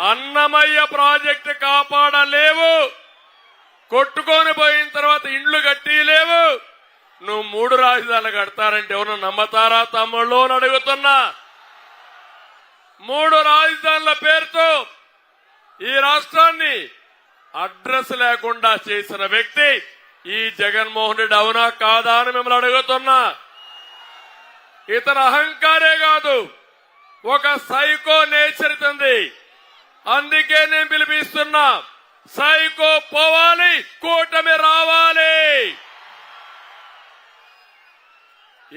Annamayya project కాపాడలేవు, కొట్టుకొని పోయిన తర్వాత ఇండ్లు కట్టిలేవు, నువ్వు 3 రాజధానులు కడతారంటే ఎవరు నమ్మతారా తమ్ముళ్ళు అని అడుగుతున్నా. 3 రాజధానుల పేరుతో ఈ రాష్ట్రాన్ని అడ్రస్ లేకుండా చేసిన వ్యక్తి ఈ జగన్మోహన్ రెడ్డి, అవునా కాదా అని మిమ్మల్ని అడుగుతున్నా. ఇతర అహంకారే కాదు, ఒక సైకో నేచర్ ఉంది. అందుకే నేను పిలిపిస్తున్నా, సైకో పోవాలి, కూటమి రావాలి.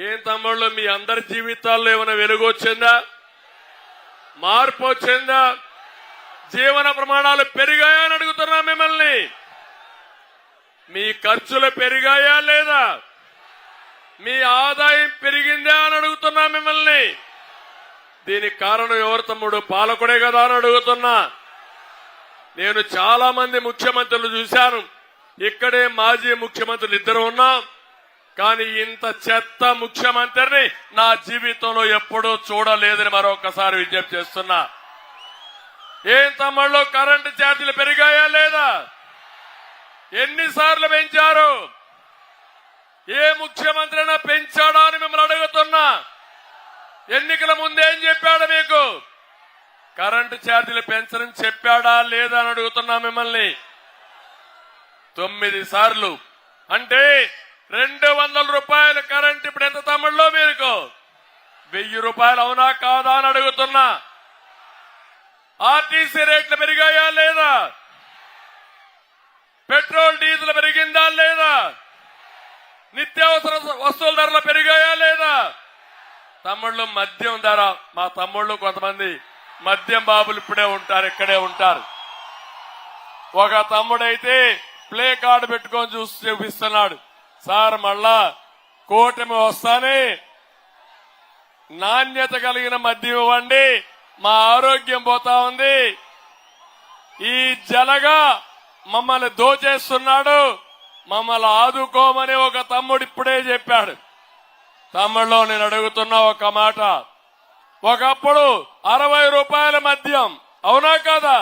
ఏం తమ్ముళ్ళు, మీ అందరి జీవితాల్లో ఏమైనా వెలుగు వచ్చిందా, మార్పు వచ్చిందా, జీవన ప్రమాణాలు పెరిగాయా అని అడుగుతున్నా మిమ్మల్ని. మీ ఖర్చులు పెరిగాయా లేదా, మీ ఆదాయం పెరిగిందా అని అడుగుతున్నా మిమ్మల్ని. దీనికి కారణం ఎవరు తమ్ముడు, పాలకుడే కదా అని అడుగుతున్నా. నేను చాలా మంది ముఖ్యమంత్రులు చూశాను, ఇక్కడే మాజీ ముఖ్యమంత్రులు 2 ఉన్నాం. కానీ ఇంత చెత్త ముఖ్యమంత్రిని నా జీవితంలో ఎప్పుడూ చూడలేదని మరొకసారి విజ్ఞప్తి చేస్తున్నా. ఏం తమ్ముళ్ళు, కరెంటు ఛార్జీలు పెరిగాయా లేదా, ఎన్నిసార్లు పెంచారు, ఏ ముఖ్యమంత్రి అయినా పెంచాడా అని మిమ్మల్ని అడుగుతున్నా. ఎన్నికల ముందేం చెప్పాడు మీకు, కరెంటు ఛార్జీలు పెంచరని చెప్పాడా లేదా అని అడుగుతున్నా మిమ్మల్ని. 9 సార్లు అంటే 200 రూపాయలు కరెంట్ ఇప్పుడు ఎంత తమ్ముళ్ళు మీకు, 1000 రూపాయలు అవునా కాదా అని అడుగుతున్నా. ఆర్టీసీ రేట్లు పెరిగాయా లేదా, పెట్రోల్ డీజిల్ పెరిగిందా లేదా, నిత్యావసర వస్తువుల ధరలు పెరిగాయా లేదా. తమ్ముళ్ళు మద్యం ధర, మా తమ్ముళ్ళు కొంతమంది మద్యం బాబులు ఇప్పుడే ఉంటారు, ఇక్కడే ఉంటారు. ఒక తమ్ముడైతే ప్లే కార్డు పెట్టుకొని చూపిస్తున్నాడు, సార్ మళ్ళా కూటమి వస్తానే నాణ్యత కలిగిన మద్యం ఇవ్వండి, మా ఆరోగ్యం పోతా ఉంది, ఈ జలగా మమ్మల్ని దోచేస్తున్నాడు, మమ్మల్ని ఆదుకోమని ఒక తమ్ముడు ఇప్పుడే చెప్పాడు. తమ్ముళ్ళు నేను అడుగుతున్నా ఒక మాట, ఒకప్పుడు 60 రూపాయల మద్యం అవునా కాదా,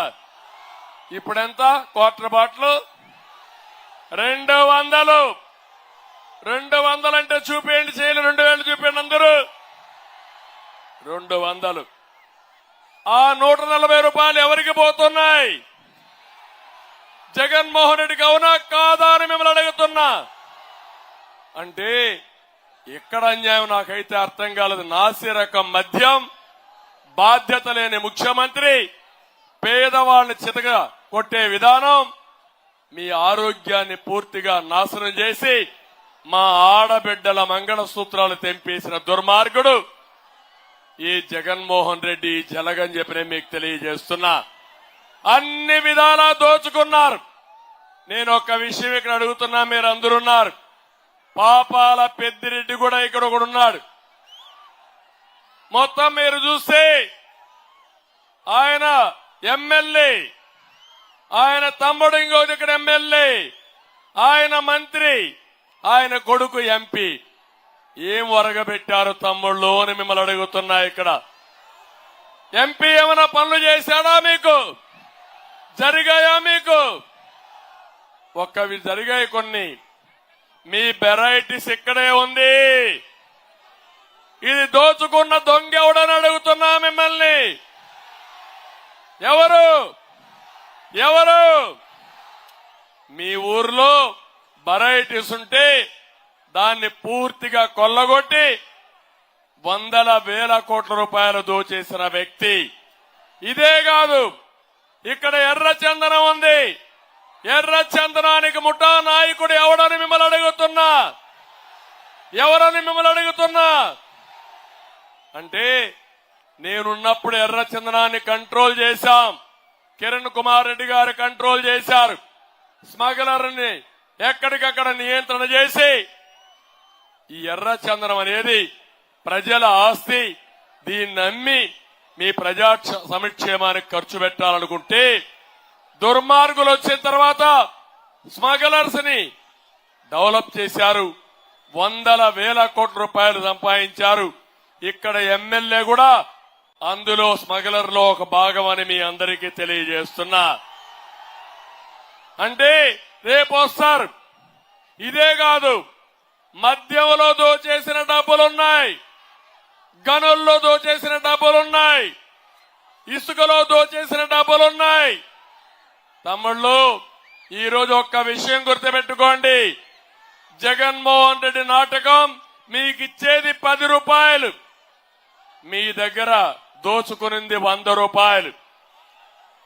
ఇప్పుడెంత క్వార్టర్ బాటిల్ 200. 200 అంటే చూపేయండి, చేయలు 2000 చూపేయండి అందరూ. 200. ఆ 140 రూపాయలు ఎవరికి పోతున్నాయి, జగన్మోహన్ రెడ్డికి అవునా కాదా అని మిమ్మల్ని అడుగుతున్నా. అంటే ఎక్కడ అన్యాయం నాకైతే అర్థం కాలేదు. నాసిరకం మద్యం, బాధ్యత లేని ముఖ్యమంత్రి, పేదవాళ్ళని చితగా కొట్టే విధానం, మీ ఆరోగ్యాన్ని పూర్తిగా నాశనం చేసి మా ఆడబిడ్డల మంగళసూత్రాలు తెంపేసిన దుర్మార్గుడు ఈ జగన్మోహన్ రెడ్డి, జలగని చెప్పి నేను మీకు తెలియజేస్తున్నా. అన్ని విధాలా దోచుకున్నారు. నేను ఒక విషయం ఇక్కడ అడుగుతున్నా, మీరు అందరున్నారు, పాపాల పెద్దిరెడ్డి కూడా ఇక్కడ ఒకడున్నాడు. మొత్తం మీరు చూస్తే ఆయన ఎమ్మెల్యే, ఆయన తమ్ముడు ఇంకోటి ఇక్కడ ఎమ్మెల్యే, ఆయన మంత్రి, ఆయన కొడుకు ఎంపీ. ఏం వరగబెట్టారు తమ్ముళ్ళు అని మిమ్మల్ని అడుగుతున్నా. ఇక్కడ ఎంపీ ఏమైనా పనులు చేశాడా, మీకు జరిగాయా, మీకు ఒక్కవి జరిగాయి కొన్ని. మీ వెరైటీస్ ఇక్కడే ఉంది. ఇది దోచుకున్న దొంగ ఎవడని అడుగుతున్నా మిమ్మల్ని. ఎవరు ఎవరు మీ ఊర్లో వెరైటీస్ ఉంటే దాన్ని పూర్తిగా కొల్లగొట్టి 100,000 కోట్ల రూపాయలు దోచేసిన వ్యక్తి. ఇదే కాదు, ఇక్కడ ఎర్ర చందనం ఉంది. ఎర్ర చందనానికి ముఠా నాయకుడు ఎవడని మిమ్మల్ని అడుగుతున్నా. ఎవరని మిమ్మల్ని అడుగుతున్నా. అంటే నేనున్నప్పుడు ఎర్ర చందనాన్ని కంట్రోల్ చేశాం, కిరణ్ కుమార్ రెడ్డి గారు కంట్రోల్ చేశారు. స్మగ్లర్ని ఎక్కడికక్కడ నియంత్రణ చేసి ఈ ఎర్ర చందనం అనేది ప్రజల ఆస్తి, దీన్ని నమ్మి మీ ప్రజా సంక్షేమానికి ఖర్చు పెట్టాలనుకుంటే దుర్మార్గులు వచ్చిన తర్వాత స్మగ్లర్స్ ని డెవలప్ చేశారు. 100,000 కోట్ల రూపాయలు సంపాదించారు. ఇక్కడ ఎమ్మెల్యే కూడా అందులో స్మగ్లర్లో ఒక భాగం అని మీ అందరికీ తెలియజేస్తున్నా. అంటే రేపు వస్తారు. ఇదే కాదు, మద్యంలో దోచేసిన డబ్బులున్నాయి, గనుల్లో దోచేసిన డబ్బులున్నాయి, ఇసుకలో దోచేసిన డబ్బులున్నాయి. తమ్ముళ్ళు, ఈ రోజు ఒక్క విషయం గుర్తుపెట్టుకోండి. జగన్మోహన్ రెడ్డి నాటకం మీకు ఇచ్చేది 10 రూపాయలు, మీ దగ్గర దోచుకునింది 100 రూపాయలు.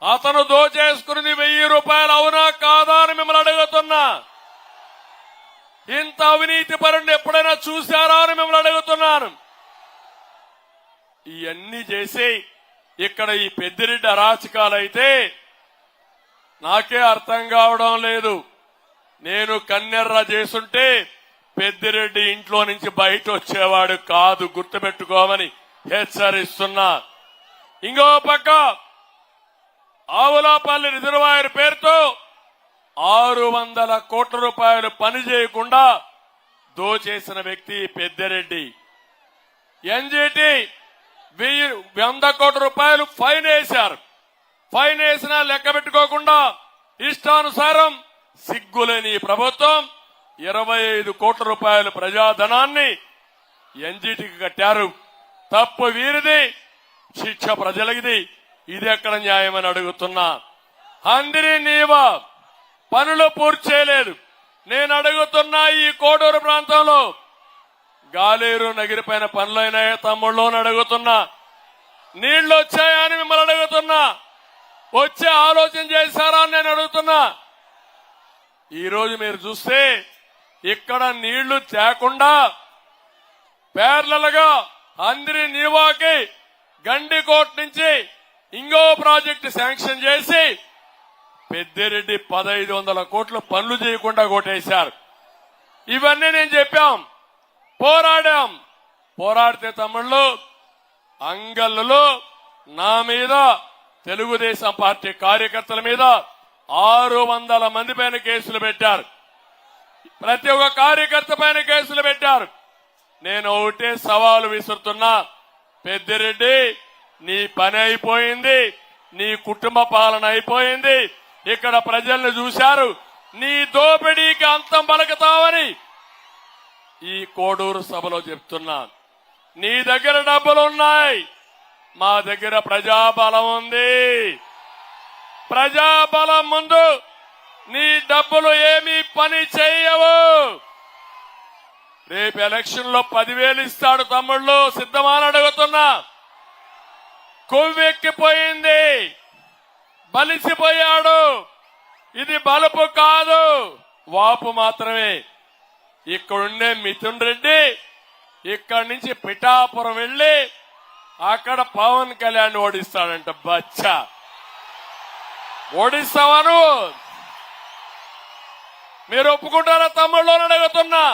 అతను దోచేసుకున్నది 1000 రూపాయలు. అవునా కాదా అని మిమ్మల్ని అడుగుతున్నా. ఇంత అవినీతి పరుణ్ణి ఎప్పుడైనా చూశారా అని మిమ్మల్ని అడుగుతున్నాను. ఇవన్నీ చేసి ఇక్కడ ఈ పెద్దిరెడ్డి అరాచకాలైతే నాకే అర్థం కావడం లేదు. నేను కన్నెర్ర చేసుంటే పెద్దిరెడ్డి ఇంట్లో నుంచి బయట వచ్చేవాడు కాదు, గుర్తుపెట్టుకోమని హెచ్చరిస్తున్నా. ఇంకో పక్క ఆవులాపల్లి రిజర్వాయర్ పేరుతో 600 కోట్ల రూపాయలు పని చేయకుండా దోచేసిన వ్యక్తి పెద్దిరెడ్డి. ఎన్జీటీ 100 కోట్ల రూపాయలు ఫైన్ వేశారు. ఫైన్ వేసినా లెక్క పెట్టుకోకుండా ఇష్టానుసారం సిగ్గులేని ప్రభుత్వం 25 కోట్ల రూపాయల ప్రజాధనాన్ని ఎన్జీటీకి కట్టారు. తప్పు వీరిది, శిక్ష ప్రజలకిది. ఇది ఎక్కడ న్యాయమని అడుగుతున్నా. అందరి నీవా పనులు పూర్తి చేయలేదు. నేను అడుగుతున్నా, ఈ కోడూరు ప్రాంతంలో గాలేరు నగిరిపైన పనులైనాయా తమ్ముళ్ళు అని అడుగుతున్నా. నీళ్లు వచ్చాయా అని మిమ్మల్ని అడుగుతున్నా. వచ్చే ఆలోచన చేశారా అని నేను అడుగుతున్నా. ఈ రోజు మీరు చూస్తే ఇక్కడ నీళ్లు తేకుండా పేర్లలుగా అందరి నీవాకి గండికోట నుంచి ఇంకో ప్రాజెక్టు శాంక్షన్ చేసి పెద్దిరెడ్డి 1500 కోట్లు పనులు చేయకుండా కొట్టేశారు. ఇవన్నీ నేను చెప్పాం, పోరాడాం. పోరాడితే తమ్ముళ్ళు అంగళ్ళు నా మీద, తెలుగుదేశం పార్టీ కార్యకర్తల మీద 600 మంది పైన కేసులు పెట్టారు. ప్రతి ఒక్క కార్యకర్త పైన కేసులు పెట్టారు. నేను ఒకటే సవాలు విసురుతున్నా, పెద్దిరెడ్డి నీ పని అయిపోయింది, నీ కుటుంబ పాలన అయిపోయింది. ఇక్కడ ప్రజల్ని చూశారు, నీ దోపిడీకి అంతం పలుకుతావని ఈ కోడూరు సభలో చెప్తున్నా. నీ దగ్గర డబ్బులున్నాయి, మా దగ్గర ప్రజాబలం ఉంది. ప్రజాబలం ముందు నీ డబ్బులు ఏమీ పని చేయవు. రేపు ఎలక్షన్ లో 10,000 ఇస్తాడు తమ్ముళ్ళు, సిద్ధమని అడుగుతున్నా. కొవ్వెక్కిపోయింది, బలిసిపోయాడు. ఇది బలుపు కాదు, వాపు మాత్రమే. ఇక్కడుండే మిథున్ రెడ్డి ఇక్కడి నుంచి పిఠాపురం వెళ్లి అక్కడ పవన్ కళ్యాణ్ ఓడిస్తాడంట. బచ్చా, ఓడిస్తావా? మీరు ఒప్పుకుంటారా తమ్ముళ్ళు అని అడుగుతున్నా.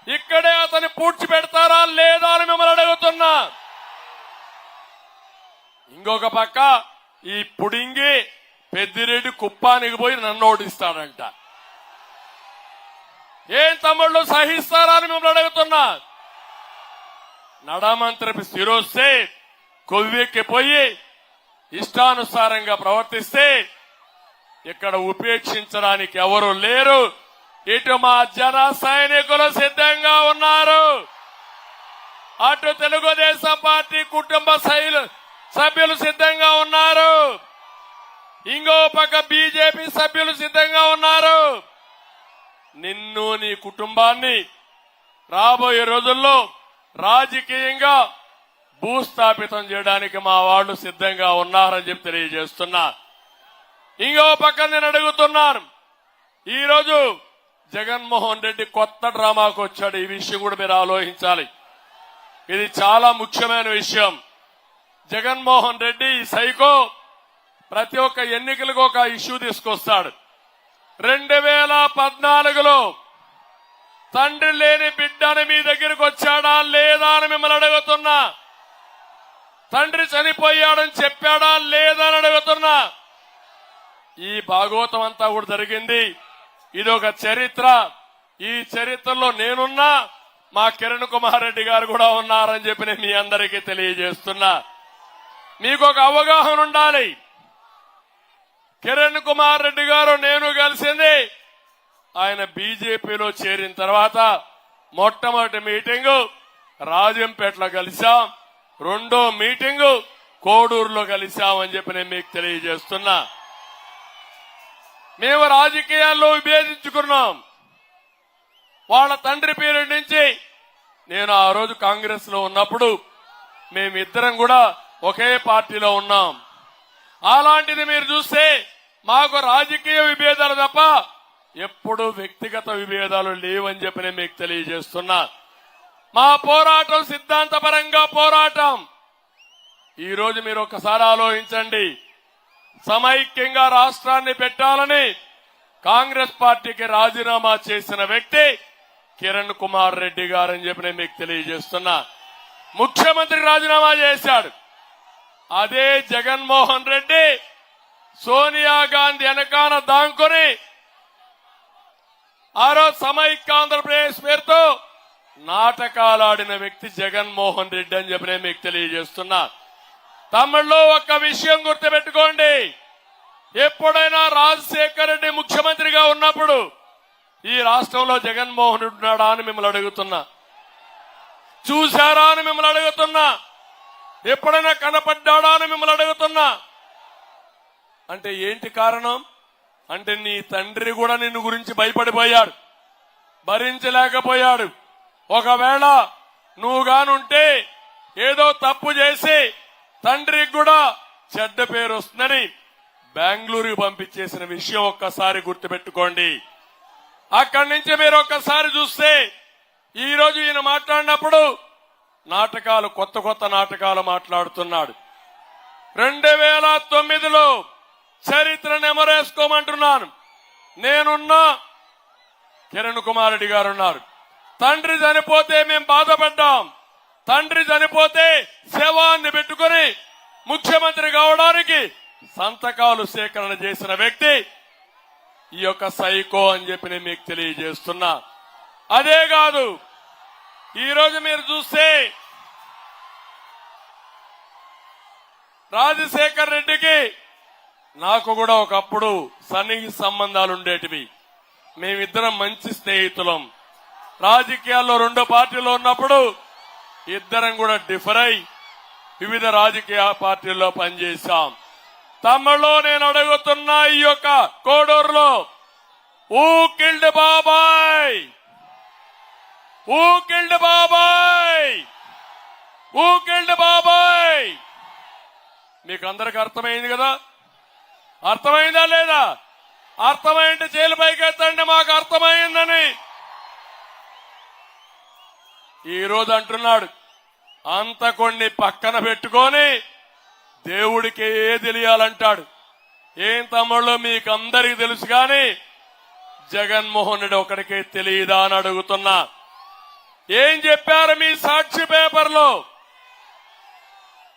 ఇక్కడే అతన్ని పూడ్చి పెడతారా లేదా అని మిమ్మల్ని అడుగుతున్నా. ఇంకొక పక్క ఈ పుడింగి పెద్దిరెడ్డి కుప్పానికి పోయి నన్ను ఓడిస్తాడంట. ఏం తమ్ముళ్ళు సహిస్తారా అని మిమ్మల్ని అడుగుతున్నా. నడమంత్రి స్థిరొస్తే కొవ్వెక్కిపోయి ఇష్టానుసారంగా ప్రవర్తిస్తే ఇక్కడ ఉపేక్షించడానికి ఎవరు లేరు. ఇటు మా జన సైనికులు సిద్ధంగా ఉన్నారు, అటు తెలుగుదేశం పార్టీ కుటుంబ సభ్యులు సిద్ధంగా ఉన్నారు, ఇంకో పక్క బీజేపీ సభ్యులు సిద్ధంగా ఉన్నారు. నిన్ను నీ కుటుంబాన్ని రాబోయే రోజుల్లో రాజకీయంగా భూస్థాపితం చేయడానికి మా వాళ్ళు సిద్ధంగా ఉన్నారని చెప్పి తెలియజేస్తున్నా. ఇంకో పక్క నేను అడుగుతున్నాను, ఈరోజు జగన్మోహన్ రెడ్డి కొత్త డ్రామాకు వచ్చాడు. ఈ విషయం కూడా మీరు ఆలోచించాలి. ఇది చాలా ముఖ్యమైన విషయం. జగన్మోహన్ రెడ్డి ఈ సైకో ప్రతి ఒక్క ఎన్నికలకు ఒక ఇష్యూ తీసుకొస్తాడు. 2014లో తండ్రి లేని బిడ్డని మీ దగ్గరకు వచ్చాడా లేదా అని మిమ్మల్ని అడుగుతున్నా. తండ్రి చనిపోయాడని చెప్పాడా లేదా అని అడుగుతున్నా. ఈ భాగవతం అంతా కూడా జరిగింది. ఇది ఒక చరిత్ర. ఈ చరిత్రలో నేనున్నా, మా కిరణ్ కుమార్ రెడ్డి గారు కూడా ఉన్నారని చెప్పి నేను మీ అందరికీ తెలియజేస్తున్నా. మీకు ఒక అవగాహన ఉండాలి. కిరణ్ కుమార్ రెడ్డి గారు నేను కలిసింది ఆయన బీజేపీలో చేరిన తర్వాత మొట్టమొదటి మీటింగు రాజంపేటలో కలిశాం, రెండో మీటింగు కోడూరులో కలిశామని చెప్పి నేను మీకు తెలియజేస్తున్నా. మేము రాజకీయాల్లో విభేదించుకున్నాం. వాళ్ళ తండ్రి పీరియడ్ నుంచి నేను ఆ రోజు కాంగ్రెస్ లో ఉన్నప్పుడు మేమిద్దరం కూడా ఒకే పార్టీలో ఉన్నాం. అలాంటిది మీరు చూస్తే మాకు రాజకీయ విభేదాలు తప్ప ఎప్పుడూ వ్యక్తిగత విభేదాలు లేవని చెప్పి నేను మీకు తెలియజేస్తున్నా. మా పోరాటం సిద్ధాంతపరంగా పోరాటం. ఈ రోజు మీరు ఒకసారి ఆలోచించండి. సమైక్యంగా రాష్ట్రాన్ని పెట్టాలని కాంగ్రెస్ పార్టీకి రాజీనామా చేసిన వ్యక్తి కిరణ్ కుమార్ రెడ్డి గారని చెప్పి నేను మీకు తెలియజేస్తున్నా. ముఖ్యమంత్రి రాజీనామా చేశాడు. అదే జగన్మోహన్ రెడ్డి సోనియా గాంధీ వెనకాన దాంకొని ఆ రోజు సమైక్య ఆంధ్రప్రదేశ్ పేరుతో నాటకాలాడిన వ్యక్తి జగన్మోహన్ రెడ్డి అని చెప్పి నేను మీకు తెలియజేస్తున్నా. తమిళ్లో ఒక్క విషయం గుర్తుపెట్టుకోండి. ఎప్పుడైనా రాజశేఖర్ రెడ్డి ముఖ్యమంత్రిగా ఉన్నప్పుడు ఈ రాష్ట్రంలో జగన్మోహన్ రెడ్డి ఉన్నాడా అని మిమ్మల్ని అడుగుతున్నా. చూశారా అని మిమ్మల్ని అడుగుతున్నా. ఎప్పుడైనా కనపడ్డాడా అని మిమ్మల్ని అడుగుతున్నా. అంటే ఏంటి కారణం? అంటే నీ తండ్రి కూడా నిన్ను గురించి భయపడిపోయాడు, భరించలేకపోయాడు. ఒకవేళ నువ్వు గానుంటే ఏదో తప్పు చేసి తండ్రికి కూడా చెడ్డ పేరు వస్తుందని బెంగళూరుకి పంపించేసిన విషయం ఒక్కసారి గుర్తుపెట్టుకోండి. అక్కడి నుంచి మీరు ఒక్కసారి చూస్తే ఈ రోజు ఈయన మాట్లాడినప్పుడు నాటకాలు, కొత్త కొత్త నాటకాలు మాట్లాడుతున్నాడు. 2009లో చరిత్ర నెమరేసుకోమంటున్నాను. నేనున్నా, కిరణ్ కుమార్ రెడ్డి గారు ఉన్నారు. తండ్రి చనిపోతే మేము బాధపడ్డాం. తండ్రి చనిపోతే శవాన్ని పెట్టుకుని ముఖ్యమంత్రి కావడానికి సంతకాలు సేకరణ చేసిన వ్యక్తి ఈ యొక్క సైకో అని చెప్పి నేను మీకు తెలియజేస్తున్నా. అదే కాదు, ఈ రోజు మీరు చూస్తే రాజశేఖర్ రెడ్డికి నాకు కూడా ఒకప్పుడు సన్నిహిత సంబంధాలు ఉండేటివి. మేమిద్దరం మంచి స్నేహితులం. రాజకీయాల్లో రెండో పార్టీలో ఉన్నప్పుడు ఇద్దరం కూడా డిఫర్ అయి వివిధ రాజకీయ పార్టీల్లో పనిచేశాం. తమిళలో నేను అడుగుతున్నా, ఈ యొక్క కోడూరులో ఊ కిల్డ్ బాబాయ్, ఊ కిల్డ్ బాబాయ్, ఊ కిల్డ్ బాబాయ్. మీకు అందరికి అర్థమైంది కదా? అర్థమైందా లేదా? అర్థమైంటే జైలు పైకి ఎత్తండి, మాకు అర్థమైందని. ఈ రోజు అంటున్నాడు అంత కొన్ని పక్కన పెట్టుకొని దేవుడికి ఏ తెలియాలంటాడు. ఏం తమ్ముళ్ళు మీకు అందరికీ తెలుసు కానీ జగన్మోహన్ రెడ్డి ఒకడికే తెలియదా అని అడుగుతున్నా. ఏం చెప్పారు మీ సాక్షి పేపర్లో?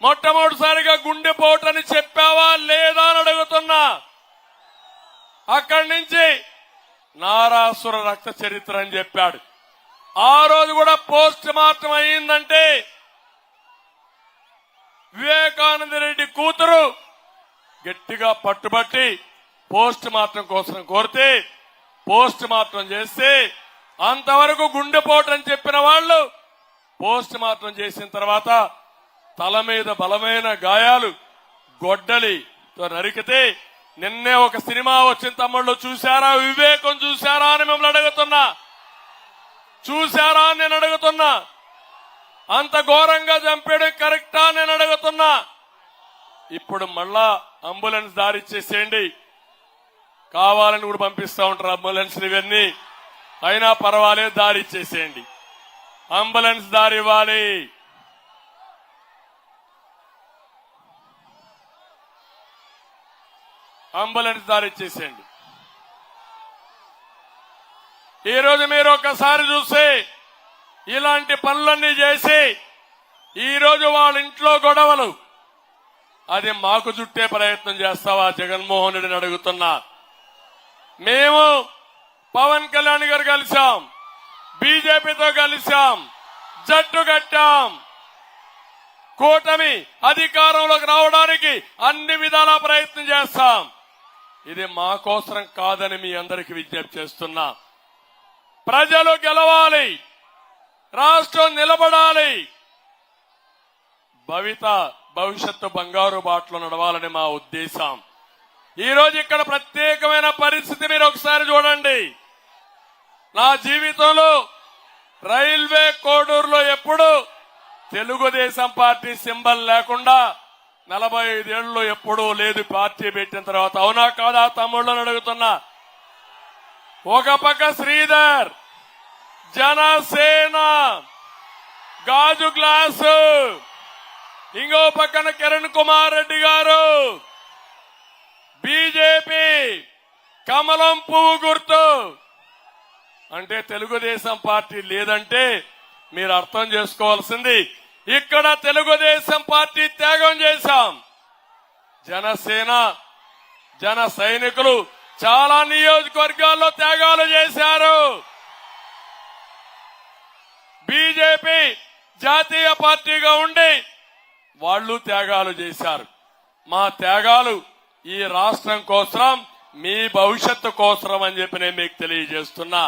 మొట్టమొదటిసారిగా గుండెపోటని చెప్పావా లేదా అని అడుగుతున్నా. అక్కడి నుంచి నారాసుర రక్త చరిత్ర అని చెప్పాడు. ఆ రోజు కూడా పోస్ట్ మార్టం అయిందంటే వివేకానంద రెడ్డి కూతురు గట్టిగా పట్టుబట్టి పోస్ట్ మార్టం కోసం కోరితే పోస్ట్ మార్టం చేస్తే అంతవరకు గుండెపోటు అని చెప్పిన వాళ్ళు పోస్ట్ మార్టం చేసిన తర్వాత తల మీద బలమైన గాయాలు గొడ్డలితో నరికితే నిన్నే ఒక సినిమా వచ్చిన తమ్ముళ్ళు చూశారా? వివేకం చూశారా అని మిమ్మల్ని అడుగుతున్నా. చూశారా అని నేను అడుగుతున్నా. అంత ఘోరంగా చంపేయడం కరెక్టా నేను అడుగుతున్నా. ఇప్పుడు మళ్ళా అంబులెన్స్ దారి ఇచ్చేసేయండి, కావాలని కూడా పంపిస్తా ఉంటారు అంబులెన్స్ ఇవన్నీ, అయినా పర్వాలేదు దారి ఇచ్చేసేయండి. అంబులెన్స్ దారి ఇవ్వాలి. అంబులెన్స్ దారి ఇచ్చేసేయండి. ఈ రోజు మీరు ఒక్కసారి చూస్తే ఇలాంటి పనులన్నీ చేసి ఈ రోజు వాళ్ళ ఇంట్లో గొడవలు, అది మాకు చుట్టే ప్రయత్నం చేస్తావా జగన్మోహన్ రెడ్డిని అడుగుతున్నా. మేము పవన్ కళ్యాణ్ గారు కలిశాం, బీజేపీతో కలిశాం, జట్టు కట్టాం. కూటమి అధికారంలోకి రావడానికి అన్ని విధాల ప్రయత్నం చేస్తాం. ఇది మా కోసం కాదని మీ అందరికీ విజ్ఞప్తి చేస్తున్నా. ప్రజలు గెలవాలి, రాష్ట్రం నిలబడాలి, భవిష్యత్తు బంగారు బాటలో నడవాలని మా ఉద్దేశం. ఈ రోజు ఇక్కడ ప్రత్యేకమైన పరిస్థితి మీరు ఒకసారి చూడండి. నా జీవితంలో రైల్వే కోడూరులో ఎప్పుడు తెలుగుదేశం పార్టీ సింబల్ లేకుండా 45 ఏళ్లలో ఎప్పుడూ లేదు. పార్టీ పెట్టిన తర్వాత అవునా కాదా తమ్ముళ్ళని అడుగుతున్నా. ఒక పక్క శ్రీధర్, జనసేన, గాజు గ్లాసు, ఇంకో పక్కన కిరణ్ కుమార్ రెడ్డి గారు, బీజేపీ, కమలం పువ్వు గుర్తు. అంటే తెలుగుదేశం పార్టీ లేదంటే మీరు అర్థం చేసుకోవాల్సింది, ఇక్కడ తెలుగుదేశం పార్టీ త్యాగం చేశాం. జనసేన, జన సైనికులు చాలా నియోజకవర్గాల్లో త్యాగాలు చేశారు. బీజేపీ జాతీయ పార్టీగా ఉండి వాళ్ళు త్యాగాలు చేశారు. మా త్యాగాలు ఈ రాష్ట్రం కోసం, మీ భవిష్యత్తు కోసం అని చెప్పి నేను మీకు తెలియజేస్తున్నా.